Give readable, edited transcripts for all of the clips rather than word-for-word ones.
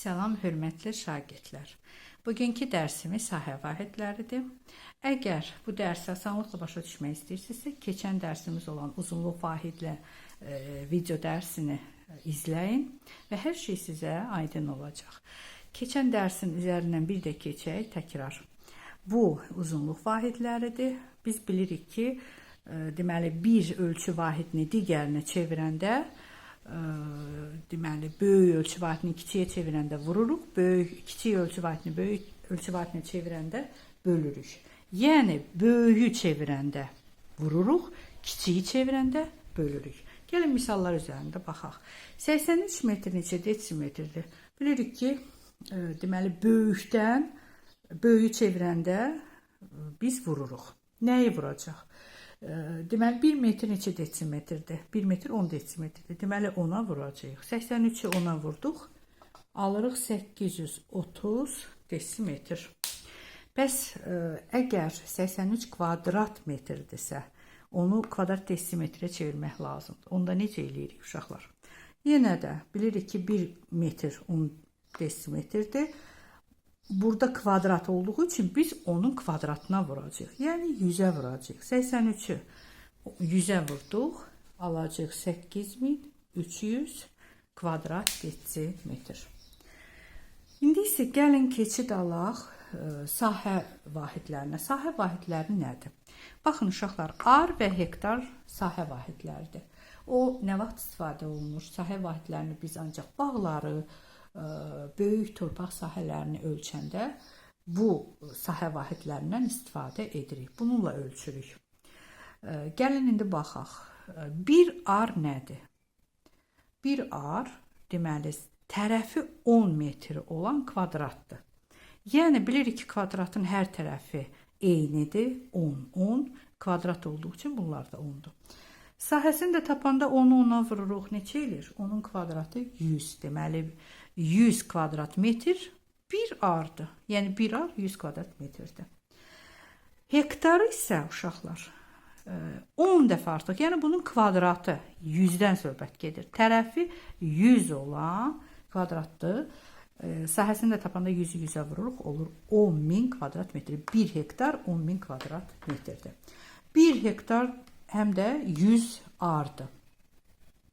Salam, hörmətli şagirdlər. Bugünkü dərsimiz sahə vahidləridir. Əgər bu dərsi asanlıqla başa düşmək istəyirsinizsə, keçən dərsimiz olan uzunluq vahidlə video dərsini izləyin və hər şey sizə aydın olacaq. Keçən dərsin üzərindən bir də keçək, təkrar. Bu uzunluq vahidləridir. Biz bilirik ki, deməli bir ölçü vahidini digərinə çevirəndə, deməli böyük ölçü vahidini kiçiyə çevirəndə vururuq, kiçik ölçü vahidini böyük ölçü vahidinə çevirəndə bölürük. Yəni böyüyü çevirəndə vururuq, kiçiyi çevirəndə bölürük. Gəlin misallar üzərində baxaq. 83 metr neçə desimetrdir? Bilirik ki, deməli böyükdən böyüyü çevirəndə biz vururuq. Nəyi vuracaq? Deməli 1 metr neçə desimetrdir? 1 metr 10 desimetrdir. Deməli 10-a vuracağıq. 83-ü 10-a vurduq. Alırıq 830 desimetr. Bəs əgər 83 kvadrat metrdirsə, onu kvadrat desimetrə çevirmək lazımdır. Onda necə eləyirik uşaqlar? Yenə də bilirik ki 1 metr 10 desimetrdir. Burada kvadrat olduğu üçün biz onun kvadratına vuracağıq. Yəni 100-ə vuracağıq. 83-ü 100-ə vurduq. Alacağıq 8300 kvadrat desimetr. İndi isə gəlin keçid alaq sahə vahidlərinə. Sahə vahidləri nədir? Baxın uşaqlar, ar və hektar sahə vahidləridir. O nə vaxt istifadə olunur? Sahə vahidlərini biz ancaq bağları, böyük torpaq sahələrini ölçəndə bu sahə vahidlərindən istifadə edirik. Bununla ölçürük. Gəlin indi baxaq. Bir ar nədir? Bir ar deməli tərəfi 10 metr olan kvadratdır. Yəni bilirik ki, kvadratın hər tərəfi eynidir. 10 kvadrat olduğu üçün bunlar da 10'dur. Sahəsini də tapanda 10'u 10'a vururuq. Neçə eləyir? Onun kvadratı 100. Deməli 100 kvadrat metr bir ardır. Yəni bir ar 100 kvadrat metrdir. Hektarı isə uşaqlar 10 dəfə artıq. Yəni bunun kvadratı 100-dən söhbət gedir. Tərəfi 100 olan kvadratdır. Sahəsini də tapanda 100'ü 100'ə vururuq. Olur 10.000 kvadrat metr. 1 hektar 10.000 kvadrat metrdir. 1 hektar həm də 100 ardır.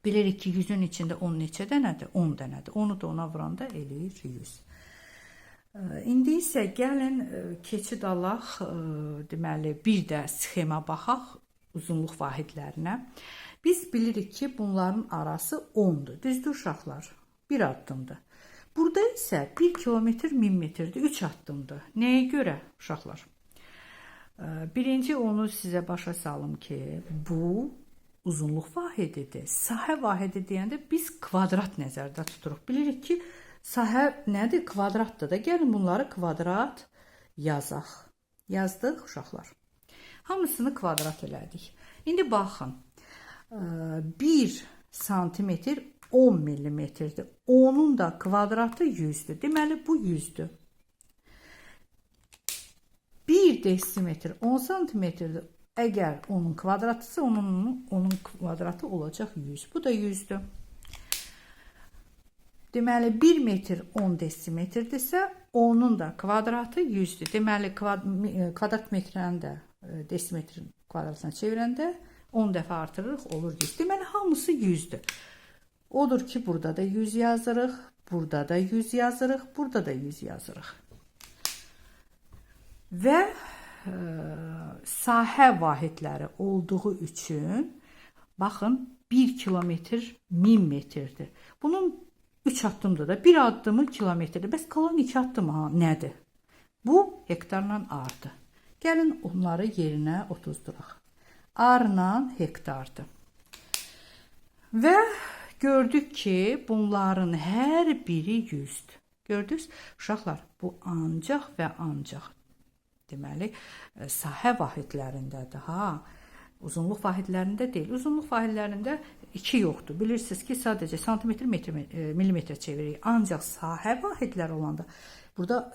Bilirik ki, 100'ün içində 10 neçə dənədir? 10 dənədir. 10'u da ona vuranda eləyir 100. İndi isə gəlin keçid alaq, deməli bir də sxema baxaq uzunluq vahidlərinə. Biz bilirik ki, bunların arası 10'dur. Düzdür uşaqlar? Bir addımdır. Burada isə 1 kilometr 1000 metrdir. 3 addımdır. Nəyə görə uşaqlar? Birinci onu sizə başa salım ki, bu uzunluq vahididir. Sahə vahidi deyəndə biz kvadrat nəzərdə tuturuq. Bilirik ki, sahə nədir? Kvadratdır da. Gəlin bunları kvadrat yazaq. Yazdıq uşaqlar. Hamısını kvadrat elədik. İndi baxın. 1 santimetr 10 millimetrdir. Onun da kvadratı 100'dür. Deməli bu 100'dür. 1 desimetr 10 santimetrdir. Əgər onun kvadratısa onun kvadratı olacaq 100. Bu da 100'dür. Deməli 1 metr 10 desimetrdirsə onun da kvadratı 100'dür. Deməli kvadrat metrəni də desimetrin kvadratına çevirəndə 10 dəfə artırırıq, olur 100. Deməli hamısı 100'dür. Odur ki, burada da 100 yazırıq, burada da 100 yazırıq, burada da 100 yazırıq. Və sahə vahidləri olduğu üçün baxın 1 kilometr 1000 metrdir. Bunun 3 addımdır da. Bir addımı kilometrdir. Bəs qalan 2 addımı nədir? Bu hektarla ardır. Gəlin onları yerinə otuzduraq. Arla hektardır. Və gördük ki, bunların hər biri 100'dür. Gördünüz? Uşaqlar, bu ancaq və ancaq deməli, sahə vahidlərindədir. Uzunluq vahidlərində deyil. Uzunluq vahidlərində 2 yoxdur. Bilirsiniz ki, sadəcə santimetr, millimetrə çeviririk. Ancaq sahə vahidləri olanda burada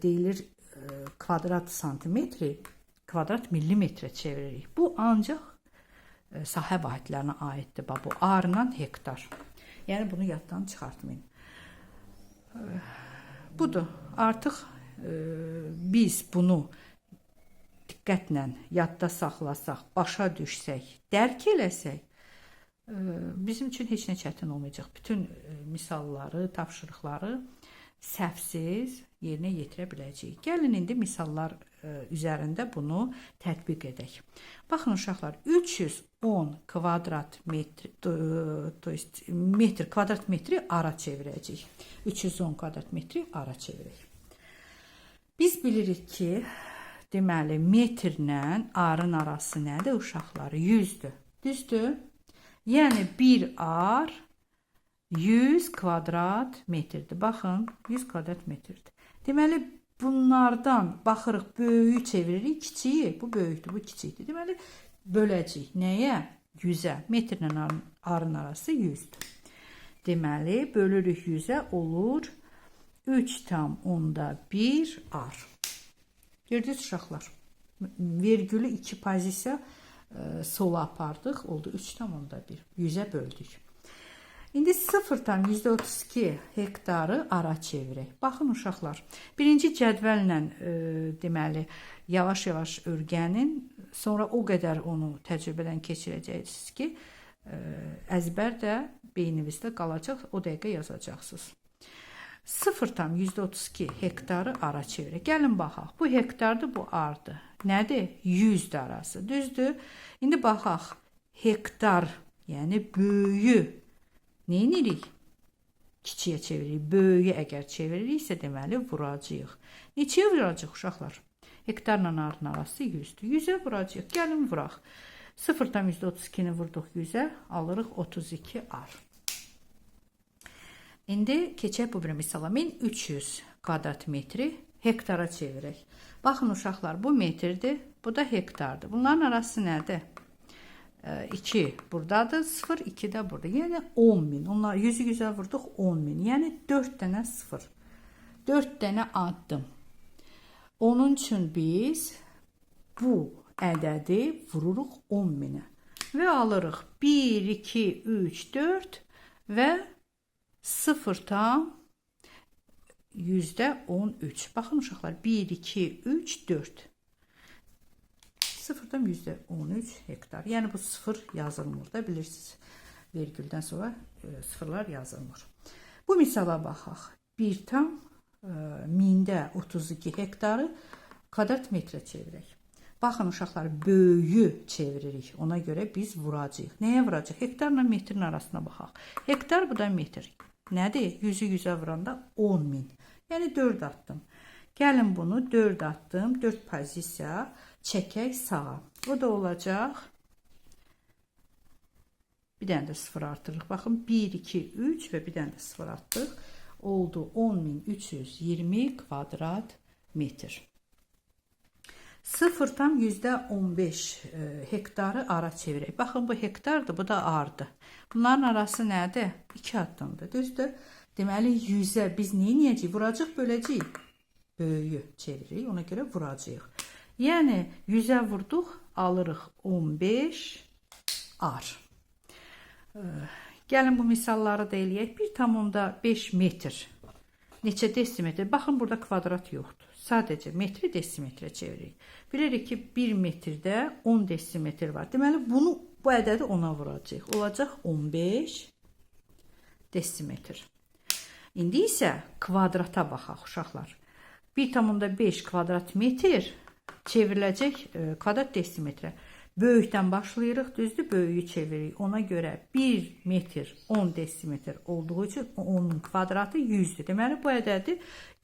deyilir kvadrat santimetri, kvadrat millimetrə çeviririk. Bu ancaq sahə vahidlərinə aiddir. Bu arla hektar. Yəni bunu yaddan çıxartmayın. Budur. Artıq biz bunu diqqətlə yadda saxlasaq, başa düşsək, dərk eləsək, bizim üçün heç nə çətin olmayacaq. Bütün misalları, tapşırıqları səhvsiz yerinə yetirə biləcəyik. Gəlin indi misallar üzərində bunu tətbiq edək. Baxın uşaqlar, 310 kvadrat metr, kvadrat metri ara çevirəcəyik. 310 kvadrat metri ara çevirək. Biz bilirik ki, deməli, metrlə arın arası nədir uşaqlar? 100-dür. Düzdür? Yəni, bir ar 100 kvadrat metrdir. Baxın, 100 kvadrat metrdir. Deməli, bunlardan baxırıq, böyüyü çeviririk, kiçiyi. Bu böyükdür, bu kiçikdir. Deməli, böləcəyik. Nəyə? 100-ə. Metrlə arın arası 100-dür. Deməli, bölürük 100-ə olur 3,1 ar. Gördünüz uşaqlar. Vergülü 2 pozisiya sola apardıq. Oldu 3,1. 100-ə böldük. İndi 0,32 hektarı ara çevirək. Baxın uşaqlar. Birinci cədvəllə deməli, yavaş-yavaş öyrənin. Sonra o qədər onu təcrübədən keçirəcəksiniz ki, əzbər də beyninizdə qalacaq. O dəqiqə yazacaqsınız. 0,32 hektarı ara çevirək. Gəlin baxaq. Bu hektardır, bu ardır. Nədir? 100 arası. Düzdür? İndi baxaq. Hektar, yəni böyüyü nə edirik? Kiçiyə çeviririk. Böyüyü əgər çeviririksə, deməli, vuracağıq. Neçəyə vuracaq uşaqlar? Hektarla arın arası 100-dür. 100-ə vuracağıq. Gəlin vuraq. 0,32-ni vurduq 100-ə, alırıq 32 ar. İndi keçək bu bir misala. 1300 kvadrat metri hektara çevirək. Baxın uşaqlar, bu metrdir, bu da hektardır. Bunların arası nədir? 2 buradadır, 0, 2 də burada. Yəni 10.000. Onlar 100-ü 100-ə vurduq 10.000. Yəni 4 dənə 0. 4 dənə addım. Onun üçün biz bu ədədi vururuq 10.000-ə. Və alırıq 1, 2, 3, 4 və 0,13. Baxın uşaqlar, 1, 2, 3, 4. 0,13 hektar. Yəni bu 0 yazılmır da, bilirsiniz. Vergüldən sonra sıfırlar yazılmır. Bu misala baxaq. 1,32 hektarı kvadrat metrə çevirək. Baxın uşaqlar, böyüyü çeviririk. Ona görə biz vuracağıq. Nəyə vuracaq? Hektarla metrin arasına baxaq. Hektar, bu da metr. Nədir? 100-ü 100-ə vuranda 10.000. Yəni 4 addım. Gəlin bunu 4 addım, 4 pozisiya çəkək sağa. O da olacaq. Bir dənə də 0 artırırıq. Baxın, 1, 2, 3 və bir dənə də 0 atdıq. Oldu 10.320 kvadrat metr. 0,15 hektarı ara çevirək. Baxın, bu hektardır, bu da ardır. Bunların arası nədir? 2 addımdır, düzdür? Deməli, 100-ə biz nə edəcəyik? Vuracaq, böləcəyik. Böyüyü çeviririk, ona görə vuracağıq. Yəni, 100-ə vurduq, alırıq 15 ar. Gəlin bu misalları da eləyək. 1,5 metr. Neçə desimetr? Baxın, burada kvadrat yoxdur. Sadəcə metri desimetrə çeviririk. Bilirik ki, 1 metrdə 10 desimetr var. Deməli, bu ədədi ona vuracaq. Olacaq 15 desimetr. İndi isə kvadrata baxaq, uşaqlar. 1,5 kvadrat metr çevriləcək kvadrat desimetrə. Böyükdən başlayırıq, düzdür, böyüyü çeviririk. Ona görə 1 metr 10 desimetr olduğu üçün onun kvadratı 100-dür. Deməli, bu ədədi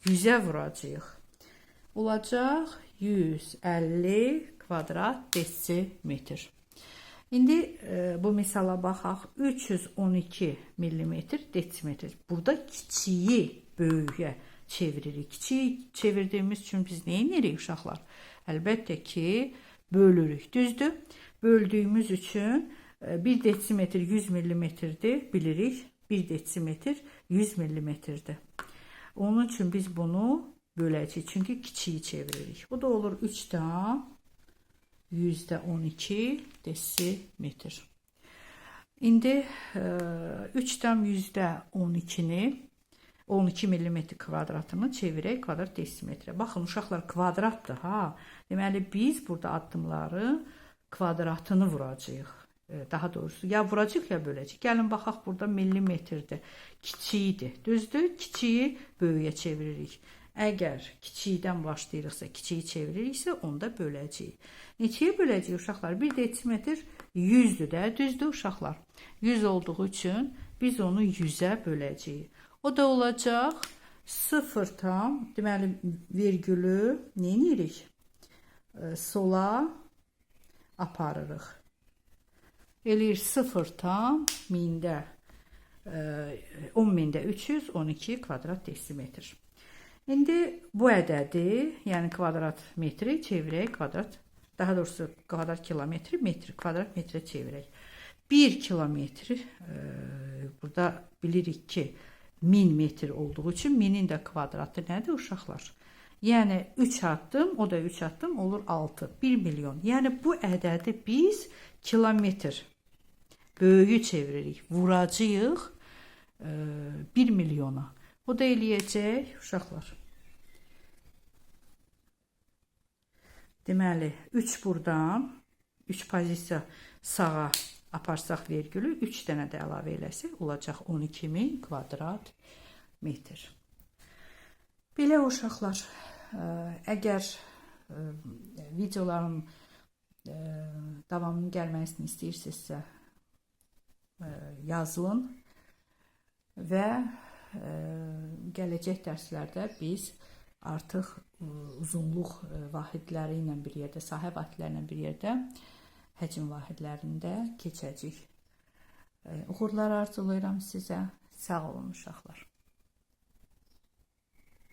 100-ə vuracağıq. Olacaq 150 kvadrat desimetr. İndi bu misala baxaq. 312 millimetr desimetr. Burada kiçiyi böyüyə çeviririk. Kiçiyi çevirdiyimiz üçün biz nə edirik uşaqlar? Əlbəttə ki, bölürük. Düzdür? Böldüyümüz üçün 1 desimetr 100 millimetrdir. Bilirik, 1 desimetr 100 millimetrdir. Onun üçün biz bunu böləcəyik. Çünki kiçiyi çeviririk. Bu da olur 3,12 desimetr. İndi 3,12-ni 12 mm kvadratını çevirək kvadrat desimetrə. Baxın uşaqlar kvadratdır ha. Deməli biz burada addımları kvadratını vuracağıq. Daha doğrusu ya vuracağıq ya böləcəyik. Gəlin baxaq burada millimetrdir. Kiçiyidir. Düzdür? Kiçiyi böyüyə çeviririk. Əgər kiçikdən başlayırıqsa, kiçiyi çeviririksə, onda böləcəyik. Neçəyə böləcəyik uşaqlar? 1 desimetr 100-dür də, düzdür uşaqlar? 100 olduğu üçün biz onu 100-ə böləcəyik. O da olacaq 0 tam, deməli vergülü nə edirik? Sola aparırıq. Eləyir 0 tam 1000-də 10.000-də 312 kvadrat desimetr. İndi bu ədədi, yəni kvadrat metri çevirək kvadrat, daha doğrusu kvadrat kilometri metr, kvadrat metrə çevirək. 1 kilometr, burada bilirik ki 1000 metr olduğu üçün 1000-in də kvadratı nədir uşaqlar? Yəni 3 addım, o da 3 addım olur 6, 1 milyon. Yəni bu ədədi biz kilometr böyüyü çeviririk, vuracağıq 1 milyona. O da eləyəcək uşaqlar. Deməli 3 buradan 3 pozisiya sağa aparsaq vergülü 3 dənə də əlavə eləsək olacaq 12.000 kvadrat metr. Belə uşaqlar, əgər videoların davamının gəlməsini istəyirsinizsə yazın və gələcək dərslərdə biz artıq uzunluq vahidləri ilə bir yerdə, sahə vahidləri ilə bir yerdə həcm vahidlərində keçəcəyik. Uğurlar arzulayıram sizə. Sağ olun uşaqlar.